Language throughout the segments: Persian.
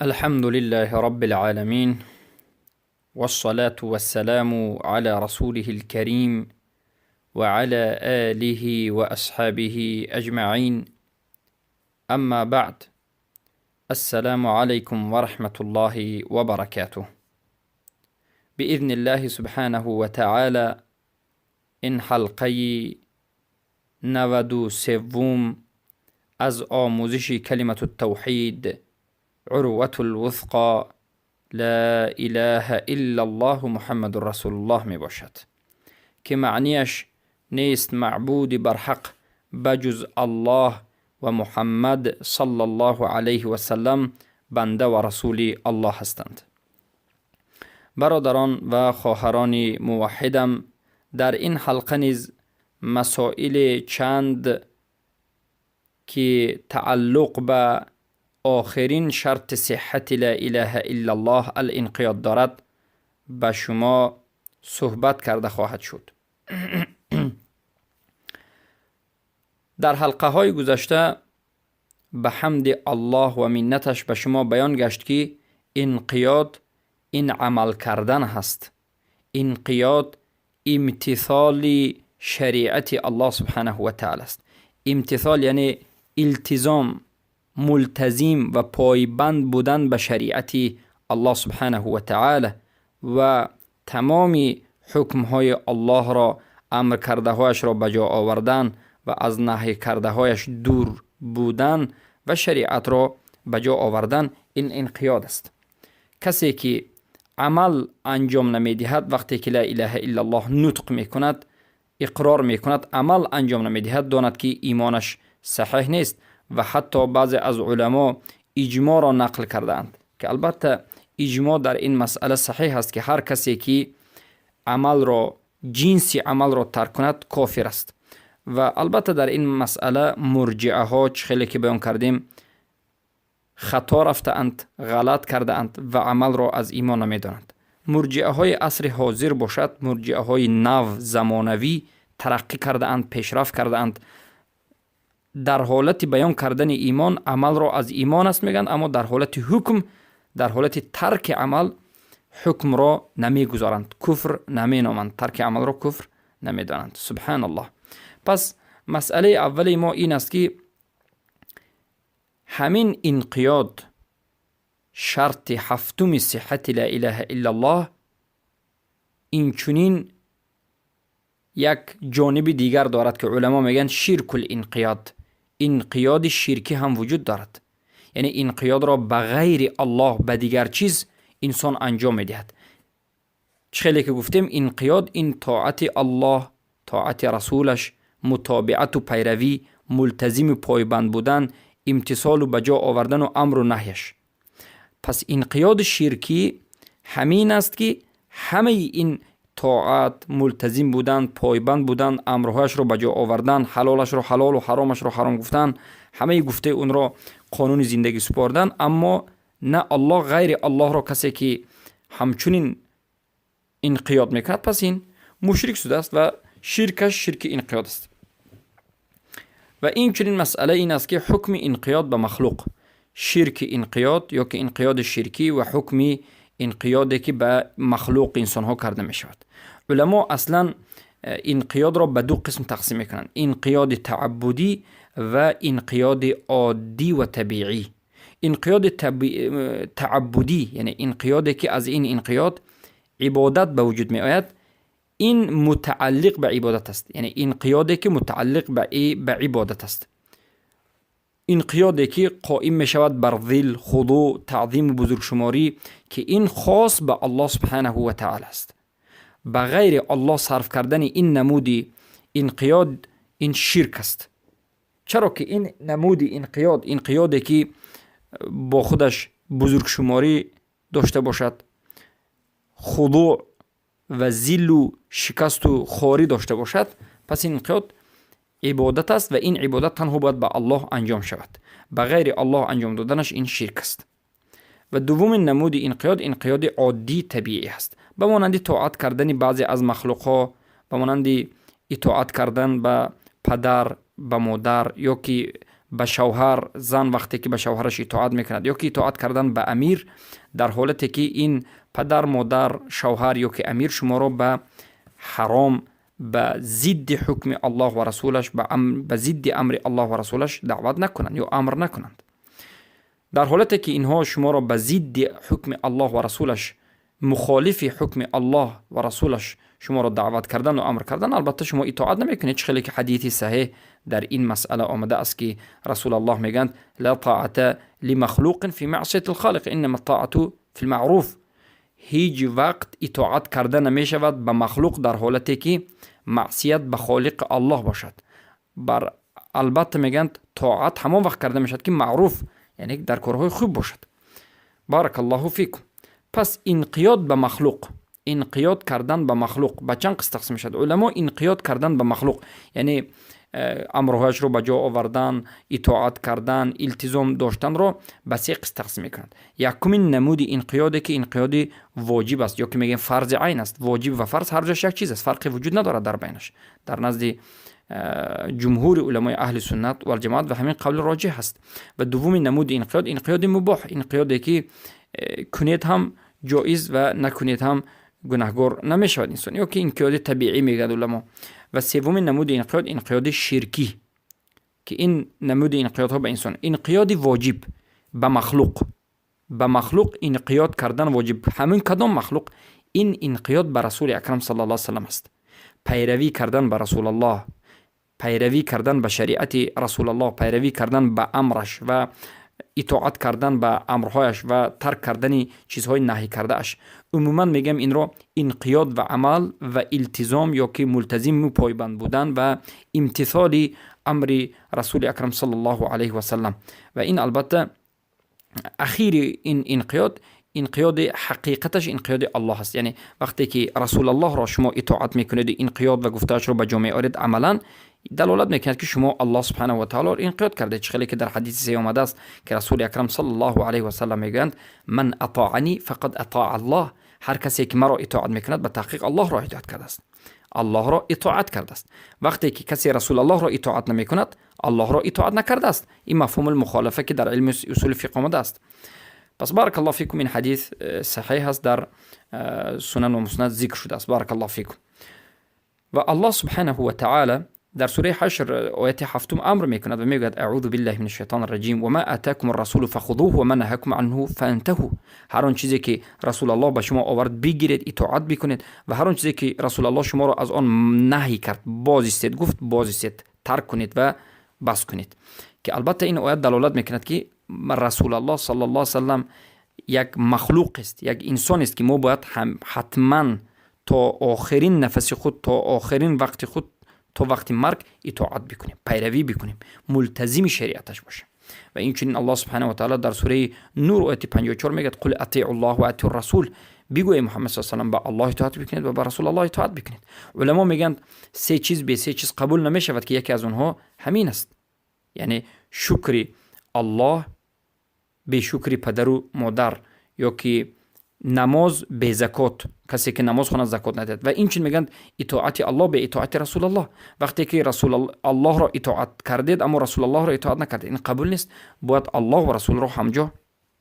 الحمد لله رب العالمين، والصلاة والسلام على رسوله الكريم وعلى آله وأصحابه أجمعين. أما بعد، السلام عليكم ورحمة الله وبركاته. بإذن الله سبحانه وتعالى این حلقه 93 از آموزش کلمة التوحید عروة الوثقى لا اله الا الله محمد رسول الله می باشد که معنیش نیست معبود برحق بجز الله و محمد صلی الله علیه و سلم بنده و رسول الله هستند. برادران و خواهران موحدم، در این حلقه نیز مسائل چند که تعلق به آخرین شرط صحت لا اله الا الله الانقیاد دارد به شما صحبت کرده خواهد شد. در حلقه های گذشته به حمد الله و منتش به شما بیان گشت که انقیاد این عمل کردن هست. انقیاد امتثال شریعت الله سبحانه و تعالی است. امتثال یعنی التزام، ملتزم و پایبند بودن به شریعت الله سبحانه و تعالی و تمام حکمهای الله را، امر کرده هایش را به جا آوردن و از نهی کرده هایش دور بودن و شریعت را به جا آوردن. این انقیاد است. کسی که عمل انجام نمیدهد، وقتی که لا اله الا الله نطق میکند، اقرار میکند، عمل انجام نمیدهد، داند که ایمانش صحیح نیست. و حتی بعضی از علما اجماع را نقل کردند که البته اجماع در این مسئله صحیح است که هر کسی که عمل را، جنسی عمل را ترک کند کافر است. و البته در این مسئله مرجعه ها خیلی که بیان کردیم خطا رفته اند، غلط کرده اند و عمل را از ایمان نمیدانند. مرجعه های عصر حاضر باشد، مرجعه های نو زمانوی ترقی کرده اند، پیشرفت کرده اند. در حالت بیان کردن ایمان عمل را از ایمان است میگن، اما در حالت حکم، در حالت ترک عمل حکم را نمیگذارند، کفر نمینامند، ترک عمل را کفر نمیدانند. سبحان الله. پس مسئله اولی ما این است که همین انقیاد شرط هفتم صحت لا اله الا الله، این چنین یک جانب دیگر دارد که علما میگن شرک الانقیاد. انقیاد شرکی هم وجود دارد، یعنی انقیاد را به غیر الله، به دیگر چیز انسان انجام میدهد. خیلی که گفتیم انقیاد این طاعت الله، طاعت رسولش، متابعت و پیروی، ملتزم پایبند بودن، امتثال و بجا آوردن و امر و نهیش. پس انقیاد شرکی همین است که همه این طاعت، ملتزم بودن، پایبند بودن، امرهایش رو بجا آوردن، حلالش رو حلال و حرامش رو حرام گفتن، همه گفته اون را قانون زندگی سپردن. اما نه الله، غیر الله را کسی که همچنین انقیاد میکند، پس این مشرک شده است و شرکش شرک انقیاد است. و این چنین مسئله این است که حکم انقیاد به مخلوق، شرک انقیاد یا که انقیاد شرکی و حکم انقیادی که به مخلوق انسان ها کرده می شود. علما اصلا انقیاد را به دو قسم تقسیم میکنند: انقیاد تعبدی و انقیاد عادی و طبیعی. انقیاد تعبدی یعنی انقیادی که از این انقیاد عبادت به وجود می آید، این متعلق به عبادت است، یعنی انقیادی که متعلق به عبادت است. انقیادی که قائم می شود بر ذل، خضوع، تعظیم و بزرگشماری، که این خاص به الله سبحانه و تعالی است. به غیر الله صرف کردن این نمودی انقیاد این شرک است. چرا که این نمودی انقیاد، انقیادی که با خودش بزرگشماری داشته باشد، خضوع و ذل و شکست و خواری داشته باشد، پس این انقیاد عبادت است و این عبادت تنها باید به الله انجام شود. به غیر الله انجام دادنش این شرک است. و دوم نمود انقیاد، انقیاد عادی طبیعی است، به مانند اطاعت کردن بعضی از مخلوقها، به مانند اطاعت کردن به پدر، به مادر، یا که به شوهر، زن وقتی که به شوهرش اطاعت میکند یا که اطاعت کردن به امیر در حالتی که این پدر، مادر، شوهر یا که امیر شما را به حرام، به ضد حکم الله و رسولش، به ضد امر الله و رسولش دعوت نکنند یا امر نکنند. در حالتی که اینها شما را به ضد حکم الله و رسولش، مخالف حکم الله و رسولش شما را دعوت کردن و امر کردن، البته شما اطاعت نمیکنید. خیلی که حدیث صحیح در این مسئله آمده است که رسول الله میگند لا طاعت لمخلوق فی معصیة الخالق انما الطاعت فی المعروف. هیچ وقت اطاعت کردن نمی شود به مخلوق در حالتی که معصیت به خالق الله باشد. البته میگند طاعت همان وقت کرده میشد که معروف، یعنی در کارهای خوب باشد. بارک الله فیکم. پس انقیاد به مخلوق، انقیاد کردن به مخلوق به چند قسم تقسیم شد؟ علما انقیاد کردن به مخلوق یعنی امرهایش رو به جا آوردن، اطاعت کردن، التزام داشتن رو به سه قسم تقسیم میکنند. یکمین نمود انقیاده که انقیاد واجب است یا که میگن فرض عین است. واجب و فرض هر جاش یک چیز است، فرقی وجود ندارد در بینش. در نزد جمهور علمای اهل سنت و الجماعت و همین قول راجح است. و دومین نمود انقیاد، انقیاد مباح، انقیادی که کنید هم جایز و نکنید هم گناهگار نمیشود انسان، یا که انقیاد طبیعی میگن علما. و سومین نمود انقیاد، انقیاد شرکی، که این نمود انقیاد ها به انسان، انقیاد واجب به مخلوق، به مخلوق انقیاد کردن واجب. همین کدام مخلوق؟ این انقیاد به رسول اکرم صلی الله علیه و سلم است. پیروی کردن به رسول الله، پیروی کردن به شریعت رسول الله، پیروی کردن به امرش و اطاعت کردن به امرهایش و ترک کردن چیزهای نهی کرده اش. عموما میگم این را انقیاد و عمل و التزام یا که ملتزم و پایبند بودن و امتثال امر رسول اکرم صلی الله علیه و سلم. و این البته اخیر این انقیاد حقیقتش انقیاد الله است. یعنی وقتی که رسول الله را شما اطاعت میکنید، انقیاد و گفتارش رو به جا میارید، عملا دلالت میکند که شما الله سبحانه و تعالی را انقیاد کرده. خیلی که در حدیث صحیح آمده است که رسول اکرم صلی الله علیه و سلم میگویند من اطاعنی فقد اطاع الله. هر کسی که مرا اطاعت میکند به تحقیق الله را اطاعت کرده است، الله را اطاعت کرده است. وقتی که کسی رسول الله را اطاعت نمیکند، الله را اطاعت نکرده است. این مفهوم المخالفه که در علم اصول فقه آمده است. پس بارک الله فیکم، این حدیث صحیح است، در سنن و مسند ذکر شده است. بارک الله فیکم. و الله سبحانه و تعالی در سوره حشر آیت 7 امر میکند و میگوید اعوذ بالله من الشیطان الرجیم و ما آتاکم الرسول فخذوه و ما نهاکم عنه فانتهوا. هر آن چیزی که رسول الله به شما آورد بگیرید، اطاعت بکنید، و هر آن چیزی که رسول الله شما را از آن نهی کرد، باز ایستید، گفت باز ایستید، ترک کنید و بس کنید. که البته این آیت دلالت میکند که رسول الله صلی الله علیه و سلم یک مخلوق است، یک انسان است که ما باید حتما تا آخرین نفس خود، تا آخرین وقت خود، تا وقت مرگ اطاعت بکنیم، پیروی بکنیم، ملتزم شریعتش باشیم. و این چنین الله سبحانه و تعالی در سوره نور آیه 54 میگه قل اطیعوا الله و اطیعوا الرسول. بگوی محمد صلی الله علیه و سلم به الله اطاعت بکنید و به رسول الله اطاعت بکنید. علما میگن سه چیز به سه چیز قبول نمیشود که یکی از اونها همین است. یعنی شکر الله به شکر پدر و مادر، یا که نماز به زکات، کسی که نماز خواند زکات ندهد. و این چی میگن اطاعت الله به اطاعت رسول الله. وقتی که رسول الله را اطاعت کردید اما رسول الله را اطاعت نکردید، این قبول نیست. باید الله و رسول را همجا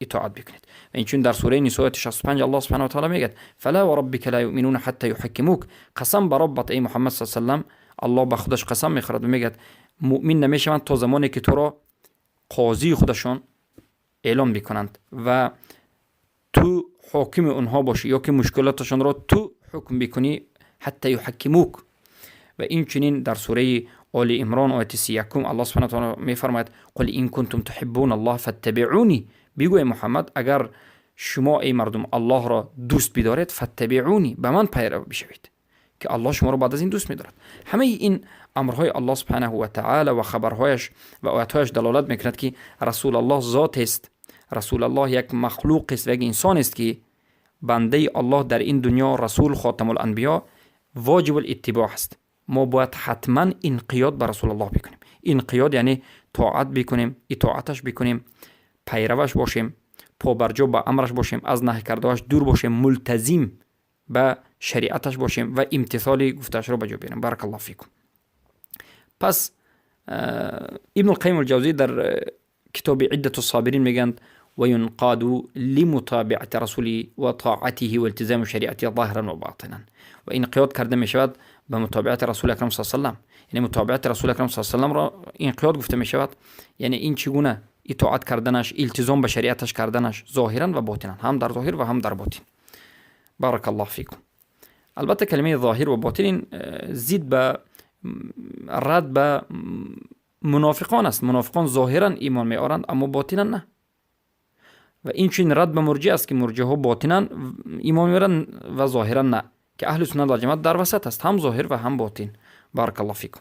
اطاعت بکنید. و این چون در سوره نساء 65 الله سبحانه و تعالی میگه فلا وربک لا یؤمنون حتی یحکموک. قسم به ربت ای محمد صلی الله علیه و سلم، الله به خودش قسم میخورد و میگه مؤمن نمیشوند تا زمانی که تو را قاضی خودشون اعلام بکنند و تو حاکم اونها باشی، یا که مشکلاتشون را تو حکم بکنی، حتی یحکموک. و این چنین در سوره آل عمران آیه 31 الله سبحانه و تعالی میفرماید قل ان کنتم تحبون الله فاتبعونی. بگوی محمد اگر شما ای مردم الله را دوست بدارید، فاتبعونی، به من پیرو بشوید که الله شما را بعد از این دوست می‌دارد. همه این امرهای الله سبحانه و تعالی و خبرهایش و آیاتهایش دلالت میکند که رسول الله ذات است. رسول الله یک مخلوق است و یک انسان است که بنده الله در این دنیا، رسول خاتم الانبیا، واجب الاتباع است. ما باید حتما انقیاد به رسول الله بکنیم. انقیاد یعنی طاعت بکنیم، اطاعتش بکنیم، پیروش باشیم، پابرجا به امرش باشیم، از نهی کردهاش دور باشیم، ملتزم به شریعتش باشیم و امتثال گفتهاش را به جا بیاریم. بارک الله فیکم. پس ابن القیم الجوزی در کتاب عدة الصابرین میگند و ينقاد لمتابعة رسوله و طاعته و التزام شریعته ظاهرا و باطنا. و انقیاد کرده می شود به متابعت رسول اکرم صلی الله علیه و سلم. یعنی متابعت رسول اکرم صلی الله علیه و سلم را انقیاد گفته می شود. یعنی این چگونه اطاعت کردنش، التزام به شریعتش کردنش ظاهرا و باطنا، هم در ظاهر و هم در باطن. بارک الله فیکم. البته کلمه ظاهر و باطن زید به رد به منافقان است. منافقان ظاهرا ایمان می آورند اما باطنا نه. و این چنین رد به مرجع است که مرجع ها باطنا ایمان میارن و ظاهرا نه، که اهل سنت و جماعت در وسط است، هم ظاهر و هم باطن. بارک الله فیکم.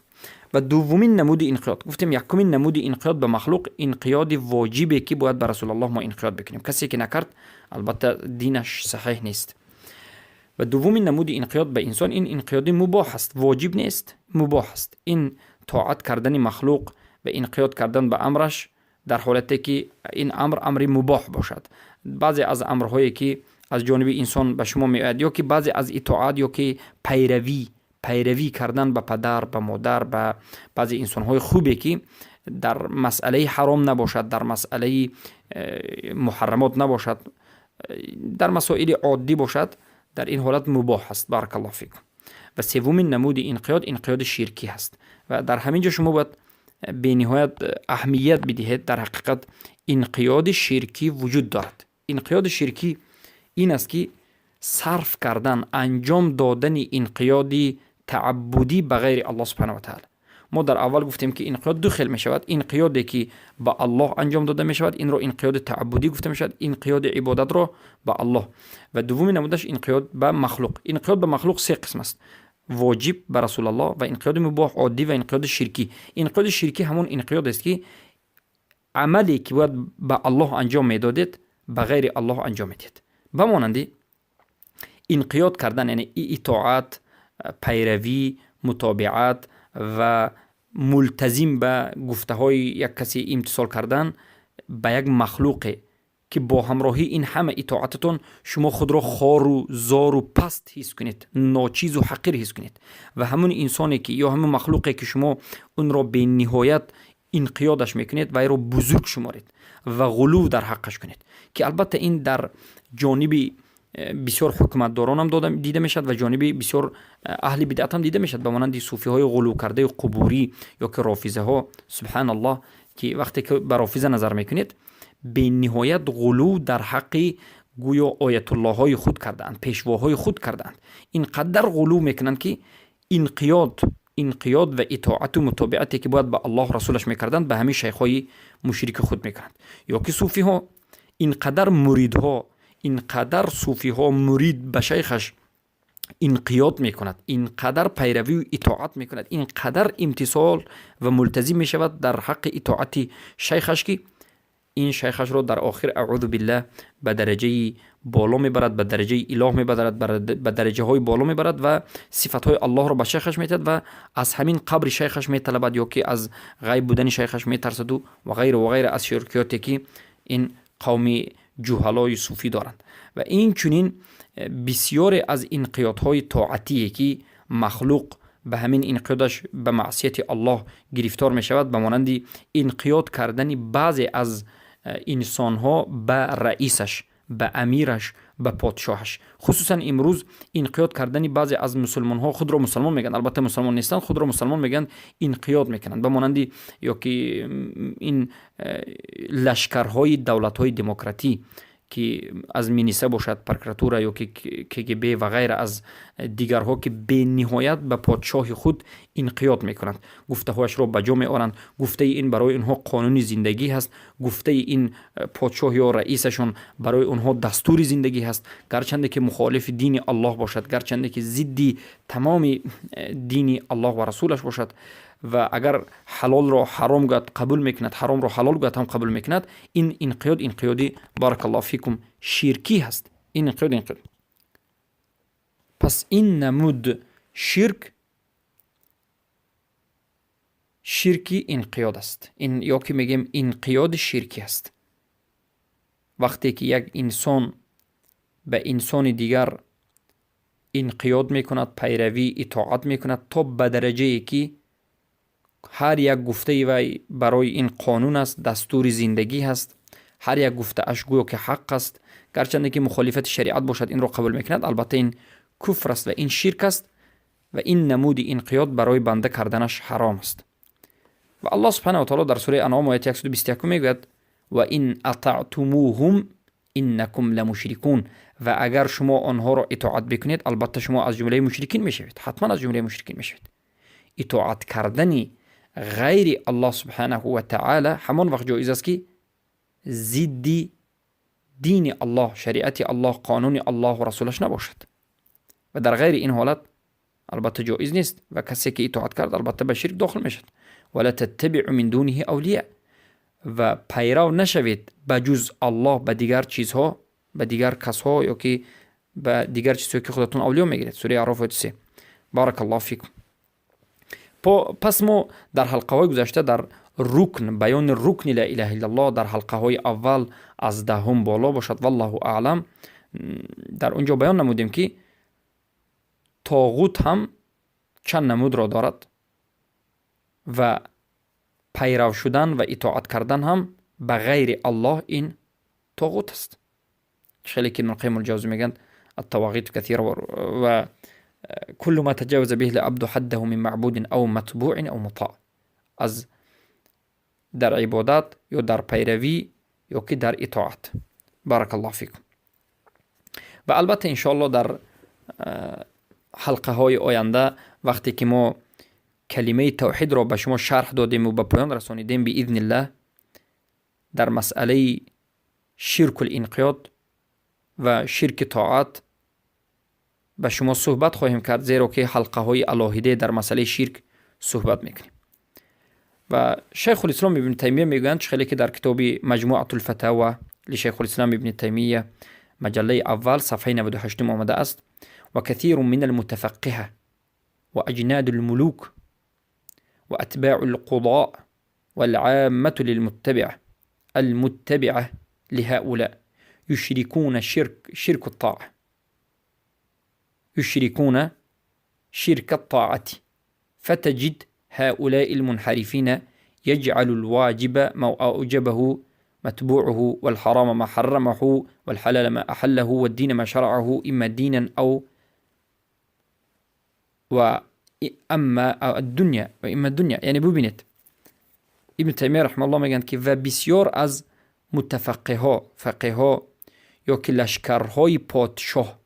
و دومین نمود انقیاد، گفتیم یکمین نمود انقیاد به مخلوق انقیاد واجبه که باید به رسول الله ما انقیاد بکنیم. کسی که نکرد البته دینش صحیح نیست. و دومین نمود انقیاد به انسان این انقیاد مباح است، واجب نیست، مباح است. این طاعت کردن مخلوق و انقیاد کردن به امرش در حالتی که این امر مباح باشد. بعضی از امرهایی که از جانب انسان به شما میاد، یا که بعضی از اطاعت، یا که پیروی کردن به پدر، به مادر، به بعضی انسانهای خوبی که در مسئله حرام نباشد، در مسئله محرمات نباشد، در مسائل عادی باشد، در این حالت مباح است. بارک الله فیکم. و سومین نمود انقیاد شرکی هست. و در همین جا شما باید به نهایت اهمیت بدهید. در حقیقت انقیاد شرکی وجود دارد. انقیاد شرکی این است که صرف کردن، انجام دادن انقیاد تعبدی به غیر الله سبحانه و تعالی. ما در اول گفتیم که انقیاد دو خیل می شود. انقیادی که به الله انجام داده می شود این را انقیاد تعبدی گفته می شود، انقیاد عبادت را به الله. و دومی نمودش انقیاد به مخلوق. انقیاد به مخلوق سه قسم است: واجب به رسول الله، و انقیاد مباح عادی، و انقیاد شرکی. انقیاد شرکی همون انقیاد است که عملی که باید به الله انجام میدادید به غیر الله انجام میدید. به مانند انقیاد کردن یعنی اطاعت، پیروی، متابعت و ملتزم به گفته های یک کسی امتثال کردن به یک مخلوق که با همراهی این همه اطاعتتون شما خود را خار و زار و پست حس کنید، ناچیز و حقیر حس کنید. و همون انسانی که یا همون مخلوقی که شما اون را به نهایت انقیادش میکنید و ای را بزرگ شمارید و غلو در حقش کنید، که البته این در جانب بسیار حکومتداران هم دیده میشد و جانب بسیار اهل بدعت هم دیده میشد، به مانند صوفی های غلو کرده قبوری یا که رافضه ها. سبحان الله، که وقتی که به رافضه نظر میکنید به نهایت غلو در حق گویا آیت الله های خود کردند، پیشواهای خود کردند. اینقدر غلو میکنند که انقیاد و اطاعت و متابعتی که باید به الله رسولش میکردند به همین شیخهای مشرک خود میکنند. یا که صوفی ها اینقدر مریدها، اینقدر صوفی ها مرید به شیخش انقیاد میکند، اینقدر پیروی و اطاعت میکند، اینقدر امتثال و ملتزم میشود در حق اطاعت شیخش که این شیخش رو در آخر اعوذ بالله به درجه بالا میبرد، به درجه اله میبرد، به درجه های بالا میبرد و صفت های الله رو به شیخش میدهد و از همین قبر شیخش میطلبد یا که از غیب بودن شیخش میترسد و غیر و غیر از شرکیاتی که این قوم جهلای صوفی دارند. و این چنین بسیار از انقیادهای طاعتی که مخلوق به همین انقیادش به معصیت الله گرفتار می شود، به مانند انقیاد کردن بعضی از انسانها به رئیسش، به امیرش، به پادشاهش. خصوصا امروز انقیاد کردن بعضی از مسلمان ها، خود را مسلمان میگن، البته مسلمان نیستن، خود را مسلمان میگن، انقیاد میکنند به مانند یا که این لشکرهای دولت‌های دموکراتی که از مینیسه باشد، پرکراتورا یا که KGB و غیر از دیگرها که به نهایت به پادشاه خود انقیاد میکنند، گفته هایش را به جا میآورند، گفته این برای اینها قانون زندگی هست، گفته این پادشاه یا رئیسشون برای اونها دستور زندگی هست، گرچنده که مخالف دین الله باشد، گرچنده که ضد تمام دین الله و رسولش باشد. و اگر حلال را حرام گوید قبول میکند، حرام را حلال گوید هم قبول میکند. این انقیادی بارک الله فیکم شرکی هست. این انقیاد. پس این نمود شرکی انقیاد است. این یا که میگیم انقیاد شرکی است. وقتی که یک انسان به انسان دیگر انقیاد میکند، پیروی اطاعت میکند تا به درجه ای که هر یک گفته وی برای این قانون است، دستور زندگی هست. هر یک گفته اش گویا که حق است، گرچند که مخالفت شریعت باشد این را قبول میکند. البته این کفر است و این شرک است و این نمود انقیاد برای بنده کردنش حرام است. و الله سبحانه و تعالی در سوره انعام آیه 121 میگوید و این اطعتموهم انکم لمشرکون، و اگر شما آنها را اطاعت بکنید البته شما از جمله مشرکین میشوید، حتما از جمله مشرکین میشوید. اطاعت کردن غیر الله سبحانه و تعالی همان وقت جایز است که ضد دین الله، شریعت الله، قانون الله و رسولش نباشد، و در غیر این حالت البته جایز نیست و کسی که اطاعت کرد البته به شرک داخل میشد. ولا تتبع من دونه اولیاء، و پیرو نشوید بجز الله به دیگر چیزها، به دیگر کسها یا که به دیگر چیزهایی که خودتون اولیاء میگیرید. سوره اعراف 3. بارک الله فیکم. پس ما در حلقه های گذشته در بیان رکن لا اله الا الله در حلقه های اول از 10 بالا باشد والله اعلم، در اونجا بیان نمودیم که طاغوت هم چند نمود را دارد و پیرو شدن و اطاعت کردن هم به غیر الله این طاغوت است. خیلی که ابن القیم الجوزی میگن الطواغیت کثیره و كل ما تجاوز به العبد حده من معبود او متبوع او مطاع، از در عبادت یا در پیروی یا که در اطاعت. بارک الله فیکم. و البته انشاءالله در حلقه های آینده وقتی که ما کلمه توحید را به شما شرح دادیم و به پایان رسانیدیم باذن الله، در مسئله شرک الانقیاد و شرک طاعت به شما صحبت خواهیم کرد، زیرا که حلقه های الهیده در مسئله شرک صحبت میکنیم. و شیخ الاسلام ابن تیمیه میگویند خیلی که در کتاب مجموعه الفتاوی لشیخ الاسلام ابن تیمیه مجله اول صفحه 98 آمده است و کثیر من المتفقهه و اجناد الملوک و اتباع القضاء والعامة المتبعة لهؤلاء يشركون شرك الطاعة، يشركون شرك الطاعة، فتجد هؤلاء المنحرفين يجعل الواجب ما أوجبه متبوعه والحرام ما حرمه والحلال ما أحله والدين ما شرعه إما دينا أو وإما الدنيا وإما الدنيا. يعني ببینید ابن تیمیه رحمه الله میگن که و بسیار از فقیه ها یا که لشکرهای پادشاه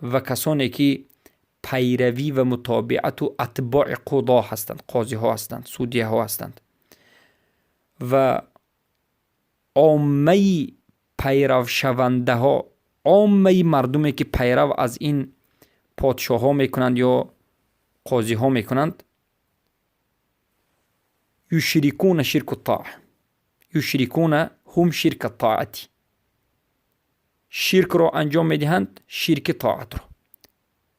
و کسانی که پیروی و متابعت و اتباع قضا هستند، قاضی ها هستند، سودیه ها هستند، و عامه پیرو شونده ها، عامه مردمی که پیرو از این پادشاه ها میکنند یا قاضی ها میکنند، یشرکون شرک الطاعه، یشرکون هم شرک الطاعتی، شرک را انجام میدهند، شرک طاعت را.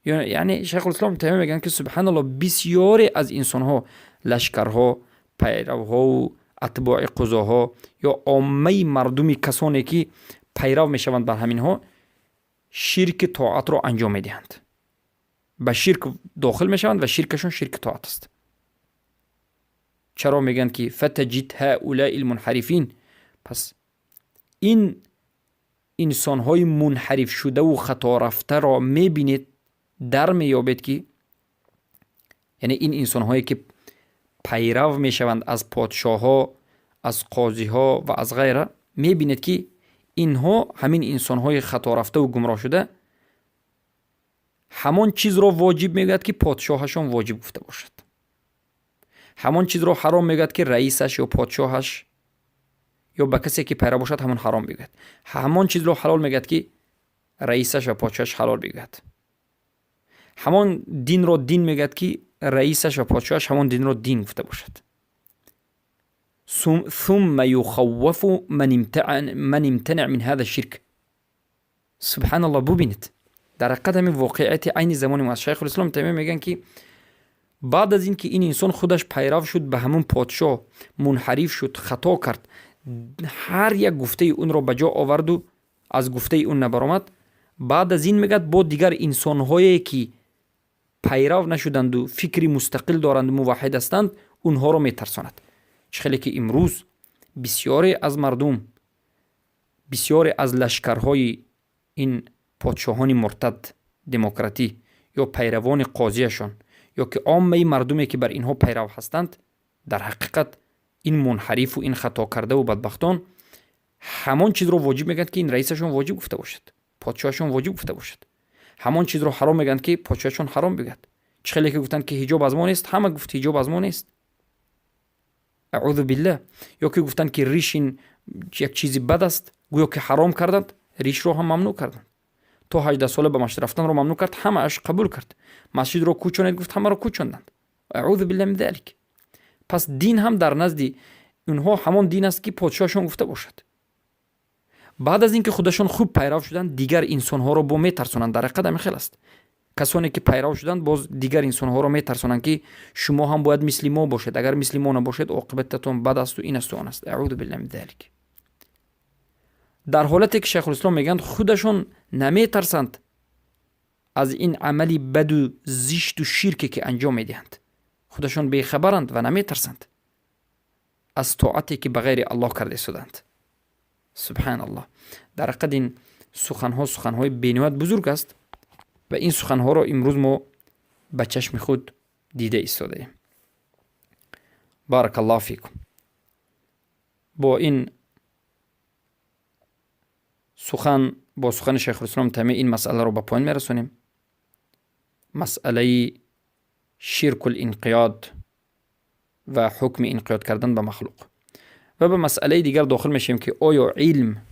یعنی شیخ الاسلام تیمیه میگن که سبحان الله بسیاری از انسان ها، لشکرها، پیروها و اتباع قضاها یا عامه مردمی کسانی که پیرو میشوند بر همین ها، شرک طاعت را انجام میدهند، به شرک داخل میشوند و شرکشون شرک طاعت است. چرا میگن که فتجد هؤلاء المنحرفین؟ پس این انسان های منحرف شده و خطا رفته را میبینید، در میابید که یعنی این انسان هایی که پیرو میشوند از پادشاه ها، از قاضی ها و از غیره، میبینید که اینها همین انسان های خطا رفته و گمراه شده همان چیز را واجب میگوید که پادشاهشان واجب گفته باشد، همان چیز را حرام میگوید که رئیسش یا پادشاهش یا به کسی که پیرو باشد همون حرام بگوید، همان چیز را حلال میگوید که رئیسش و پادشاهش حلال بگوید، همان دین را دین میگوید که رئیسش و پادشاهش همون دین را دین گفته باشد. ثم يخوف من امتنع من هذا الشرك. سبحان الله. ببینید در قدم واقعیت عین زمان ما شیخ الاسلام تیمیه میگن که بعد از این که این انسان خودش پیرو شد به همون پادشاه، منحرف شد، خطا کرد، هر یک گفته اون را به جا آورد و از گفته اون نبرآمد، بعد از این میگه با دیگر انسان‌هایی که پیرو نشدند و فکری مستقل دارند و موحد هستند، اونها رو میترساند. چه خیلی که امروز بسیاری از مردم، بسیاری از لشکرهای این پادشاهان مرتد دموکراتی یا پیروان قاضیشان یا که عامه مردمی که بر اینها پیرو هستند، در حقیقت این منحرف و این خطا کرده و بدبختان همان چیز رو واجب میگن که این رئیسشون واجب گفته باشد، پادشاهشون واجب گفته باشد. همان چیز رو حرام میگن که پادشاهشون حرام بگد. چه خیلی که گفتن که حجاب از ما نیست، همه گفت حجاب از ما نیست. اعوذ بالله. یا که گفتن که ریش این یک چیزی بد است، گویا که حرام کردند، ریش رو هم ممنوع کردند. تو 18 ساله به مسجد رفتن رو ممنوع کرد، همه اش قبول کرد. مسجد رو کوچونید، گفت همه رو کوچوندند. اعوذ بالله من ذلک. پس دین هم در نزد اونها همان دین است که پادشاهشون گفته باشد. بعد از اینکه خودشون خوب پیرو شدن، دیگر انسان ها رو با میترسونند. در قدم خیلی است. کسانی که پیرو شدند باز دیگر انسان ها رو میترسونند که شما هم باید مثل ما باشید، اگر مثل ما نباشید عاقبتتون بد است و این است و آن است. اعوذ بالله من ذلک. در حالتی که شیخ الاسلام میگن خودشون نمیترسند از این عملی بد و زشت و شرکی که انجام میدهند، خودشون بیخبرند و نمیترسند از طاعتی که بغیر الله کرده شدند. سبحان الله. در حقیقت این سخنهای بینوایت بزرگ است و این سخنها را امروز ما به چشم خود دیده ایستاده ایم. بارک الله فیکم. با این با سخن شیخ الاسلام تیمیه این مسئله رو به پایان میرسونیم. مسئله شرک الانقیاد و حکم انقیاد کردن به مخلوق. و به مسئله دیگر داخل میشیم که آیا علم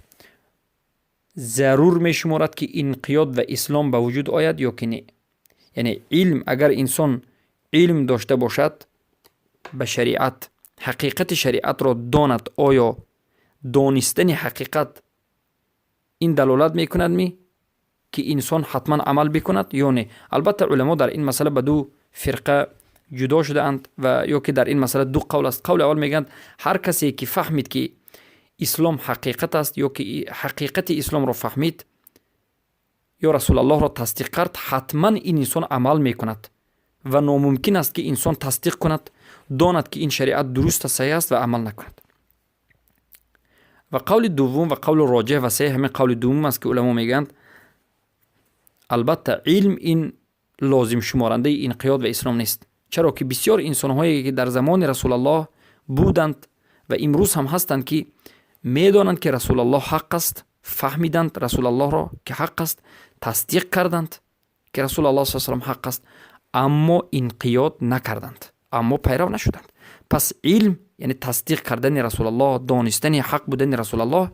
ضرور میشمارد که انقیاد و اسلام به وجود آید یا که نه؟ یعنی علم، اگر انسان علم داشته باشد به شریعت، حقیقت شریعت را داند، آیا دانستن حقیقت این دلالت میکند که انسان حتما عمل بکند یا نه؟ البته علما در این مسئله به دو فرقه جدا شده اند و یا که در این مسئله دو قول است. قول اول میگن هر کسی که فهمید که اسلام حقیقت است یا که حقیقت اسلام را فهمید یا رسول الله را تصدیق کرد، حتما این انسان عمل میکند و ناممکن است که انسان تصدیق کند، داند که این شریعت درست است، صحیح است و عمل نکند. و قول دوم و قول راجح و صحیح همین قول دوم است که علما میگن البته علم این لازم شمارنده انقیاد و اسلام نیست. چرا که بسیار انسان‌هایی که در زمان رسول الله بودند و امروز هم هستند که میدانند که رسول الله حق است، فهمیدند رسول الله را که حق است، تصدیق کردند که رسول الله صلی الله علیه و آله حق است، اما انقیاد نکردند، اما پیرو نشدند. پس علم یعنی تصدیق کردن رسول الله، دانستن حق بودن رسول الله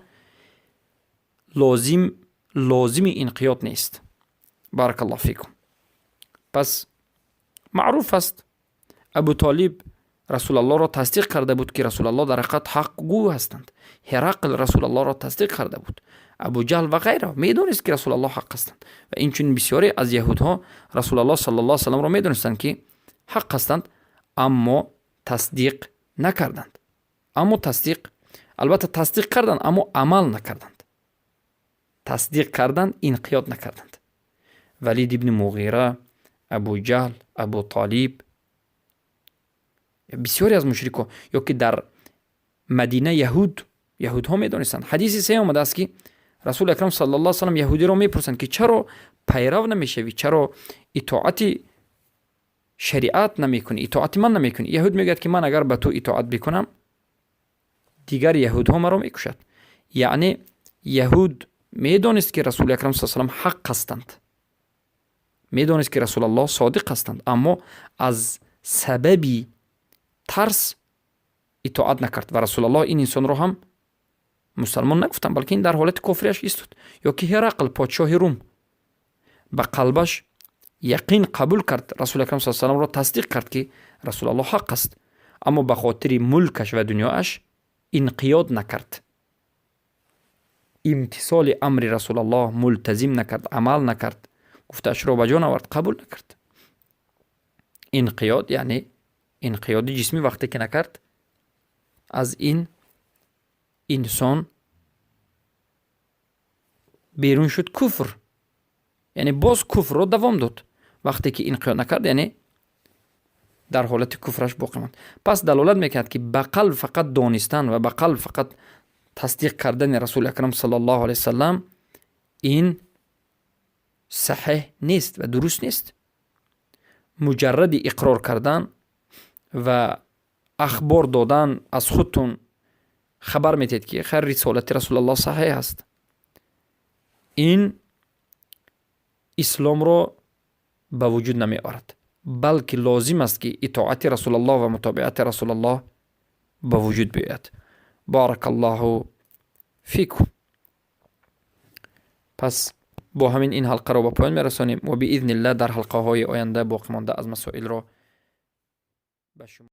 لازم انقیاد نیست. بارک الله فیکم. پس معروف است ابو طالب رسول الله را تصدیق کرده بود که رسول الله در حقیقت حق گو هستند. هرقل رسول الله را تصدیق کرده بود. ابو جهل و غیره میدونست که رسول الله حق هستند و این چون بسیاری از یهودها رسول الله صلی الله علیه و سلم را میدونستند که حق هستند، اما تصدیق نکردند. البته تصدیق کردند اما عمل نکردند. تصدیق کردند، انقیاد نکردند. ولید ابن مغیره، ابو جهل، ابو طالب، بسیاری از مشرکان یا که در مدینه یهودها میدونستند. حدیثی صحیح آمده است که رسول اکرم صلی الله علیه و سلم یهودی رو میپرسند که چرا پیرو نمیشوی، چرا اطاعت شریعت نمیکنی، اطاعت من نمیکنی؟ یهود میگه که من اگر به تو اطاعت بکنم دیگر یهودها مرا میکشد. یعنی یهود میدونست که رسول اکرم صلی الله علیه و سلم حق هستند، میدونست که رسول الله صادق هستند، اما از سببی ترس اطاعت نکرد و رسول الله این انسان رو هم مسلمان نگفتن، بلکه این در حالت کفریش ایستاد. یا که هرقل پادشاه روم به قلبش یقین قبول کرد، رسول اکرم صلی الله علیه و سلم را تصدیق کرد که رسول الله حق است، اما به خاطر ملکش و دنیاش انقیاد نکرد، امتثال امر رسول الله ملتزم نکرد، عمل نکرد، گفتش را به جا نآورد، قبول نکرد. انقیاد یعنی انقیاد جسمی وقتی که نکرد، از این انسان بیرون شد کفر، یعنی باز کفر را دوام داد. وقتی که انقیاد نکرد یعنی در حالت کفرش باقی ماند. پس دلالت میکرد که به قلب فقط دانستن و به قلب فقط تصدیق کردن رسول اکرم صلی الله علیه وسلم این صحیح نیست و درست نیست. مجرد اقرار کردن و اخبار دادن از خودتون خبر میتید که خیر رسالت رسول الله صحیح است، این اسلام را به وجود نمی آورد، بلکه لازم است که اطاعت رسول الله و متابعت رسول الله به وجود بیاید. بارک الله فیکم. پس با همین این حلقه را به پایان میرسانیم و باذن الله در حلقه های آینده باقی مانده از مسائل را به شما